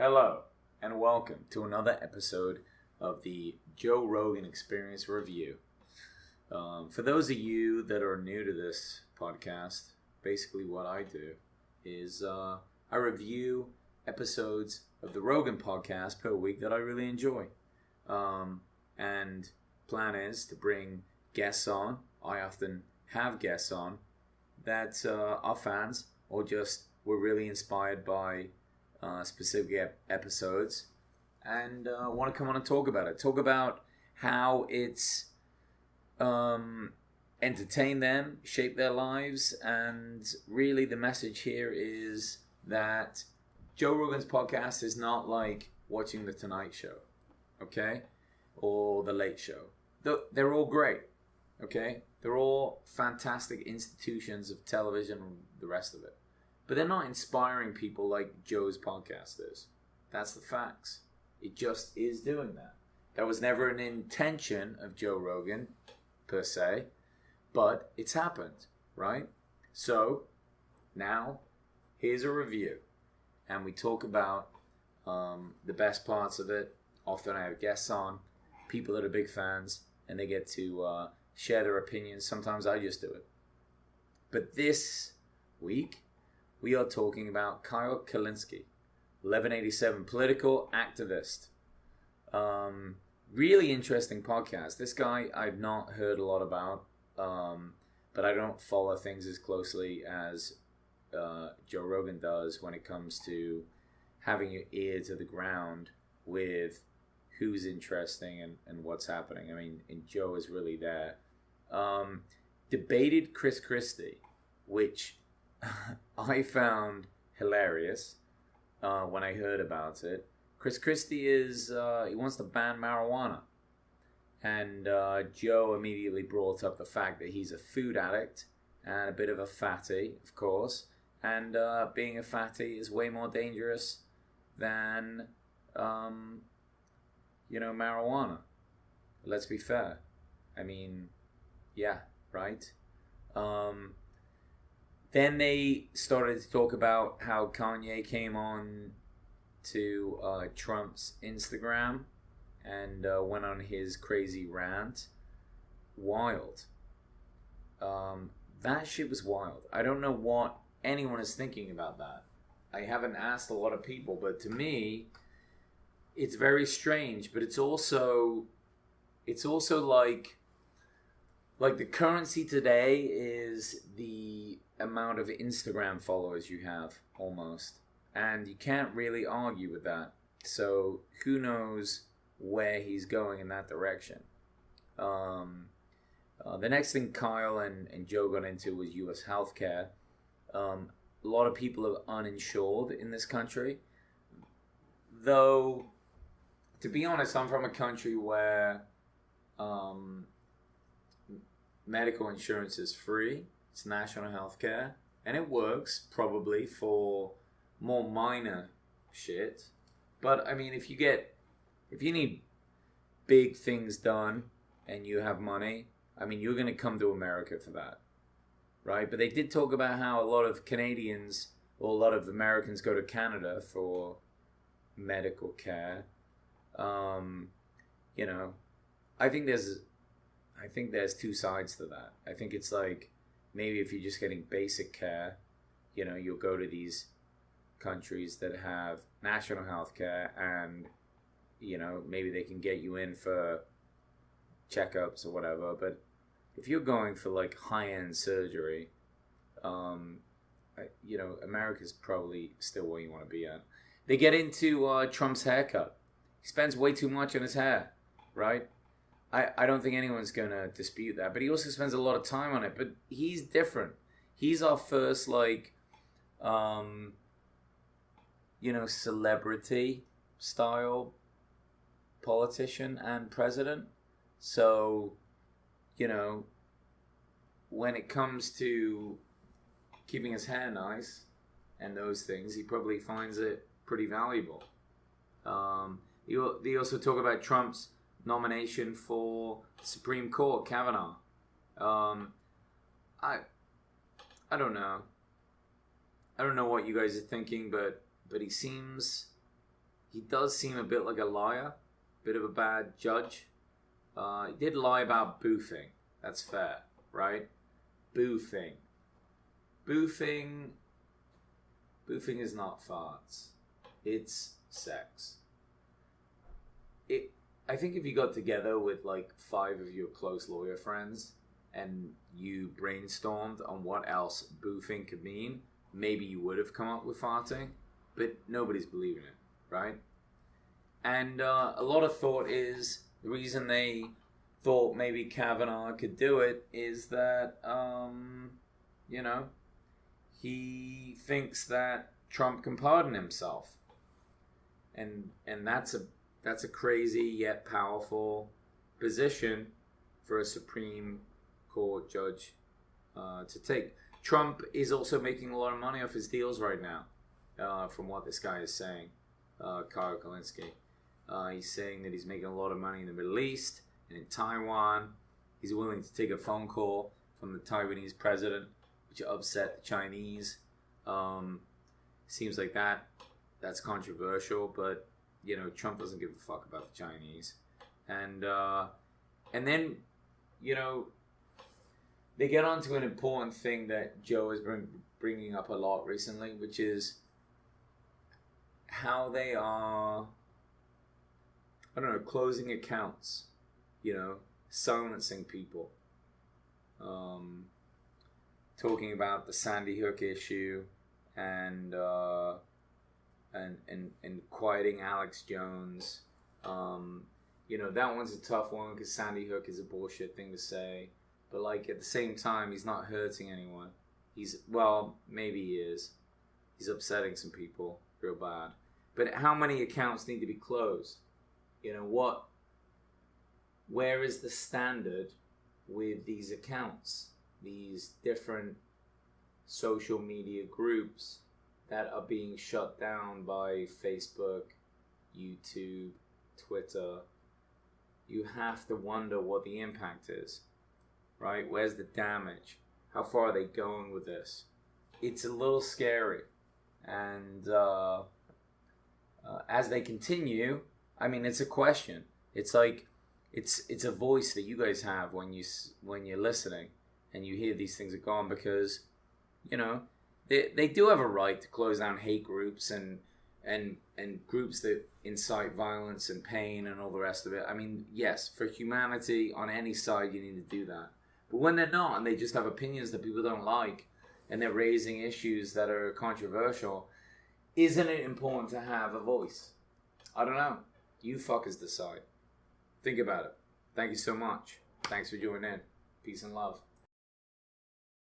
Hello, and welcome to another episode of the Joe Rogan Experience Review. For those of you that are new to this podcast, basically what I do is I review episodes of the Rogan podcast per week that I really enjoy. And plan is to bring guests on. I often have guests on that are fans or just were really inspired by specific episodes and want to come on and talk about it. Talk about how it's entertained them, shaped their lives, and really the message here is that Joe Rogan's podcast is not like watching The Tonight Show, okay? Or The Late Show. They're all great, okay? They're all fantastic institutions of television and the rest of it. But they're not inspiring people like Joe's podcast is. That's the facts. It just is doing that. That was never an intention of Joe Rogan, per se, but it's happened, right? So, now, here's a review. And we talk about the best parts of it. Often I have guests on, people that are big fans, and they get to share their opinions. Sometimes I just do it. But this week, we are talking about Kyle Kelinski, 1187 political activist. Really interesting podcast. This guy I've not heard a lot about, but I don't follow things as closely as Joe Rogan does when it comes to having your ear to the ground with who's interesting and what's happening. I mean, and Joe is really there. Debated Chris Christie, which I found hilarious when I heard about it. Chris Christie he wants to ban marijuana. And Joe immediately brought up the fact that he's a food addict and a bit of a fatty, of course. And being a fatty is way more dangerous than, marijuana. Let's be fair. I mean, yeah, right? Then they started to talk about how Kanye came on to Trump's Instagram and went on his crazy rant. Wild. That shit was wild. I don't know what anyone is thinking about that. I haven't asked a lot of people, but to me, it's very strange. But it's also like the currency today is the amount of Instagram followers you have, almost. And you can't really argue with that. So who knows where he's going in that direction. The next thing Kyle and Joe got into was U.S. healthcare. A lot of people are uninsured in this country. Though, to be honest, I'm from a country where medical insurance is free. It's national health care. And it works, probably, for more minor shit. But, I mean, if you need big things done and you have money, I mean, you're going to come to America for that. Right? But they did talk about how a lot of Canadians or a lot of Americans go to Canada for medical care. I think there's two sides to that. I think it's like, maybe if you're just getting basic care, you'll go to these countries that have national health care and, maybe they can get you in for checkups or whatever. But if you're going for like high-end surgery, America's probably still where you want to be at. They get into Trump's haircut. He spends way too much on his hair, right? I don't think anyone's going to dispute that. But he also spends a lot of time on it. But he's different. He's our first, celebrity-style politician and president. So, when it comes to keeping his hair nice and those things, he probably finds it pretty valuable. They also talk about Trump's nomination for Supreme Court, Kavanaugh. I don't know. I don't know what you guys are thinking, but he seems he does seem a bit like a liar, bit of a bad judge. He did lie about boofing. That's fair, right? Boofing is not farts. It's sex. I think if you got together with like 5 of your close lawyer friends and you brainstormed on what else boofing could mean, maybe you would have come up with farting, but nobody's believing it, right? And a lot of thought is the reason they thought maybe Kavanaugh could do it is that, he thinks that Trump can pardon himself. And that's a crazy yet powerful position for a Supreme Court judge to take. Trump is also making a lot of money off his deals right now, from what this guy is saying, Kyle Kelinski. He's saying that he's making a lot of money in the Middle East and in Taiwan. He's willing to take a phone call from the Taiwanese president, which upset the Chinese. Seems like that's controversial, but Trump doesn't give a fuck about the Chinese. And then they get onto an important thing that Joe has been bringing up a lot recently, which is how they are, closing accounts, silencing people, talking about the Sandy Hook issue and quieting Alex Jones. That one's a tough one because Sandy Hook is a bullshit thing to say. But at the same time, he's not hurting anyone. Maybe he is. He's upsetting some people real bad. But how many accounts need to be closed? Where is the standard with these accounts? These different social media groups that are being shut down by Facebook, YouTube, Twitter. You have to wonder what the impact is, right? Where's the damage? How far are they going with this? It's a little scary. And as they continue, it's a question. It's like, it's a voice that you guys have when you're listening and you hear these things are gone, because, they do have a right to close down hate groups and groups that incite violence and pain and all the rest of it. Yes, for humanity on any side you need to do that. But when they're not and they just have opinions that people don't like and they're raising issues that are controversial, isn't it important to have a voice? I don't know. You fuckers decide. Think about it. Thank you so much. Thanks for joining in. Peace and love.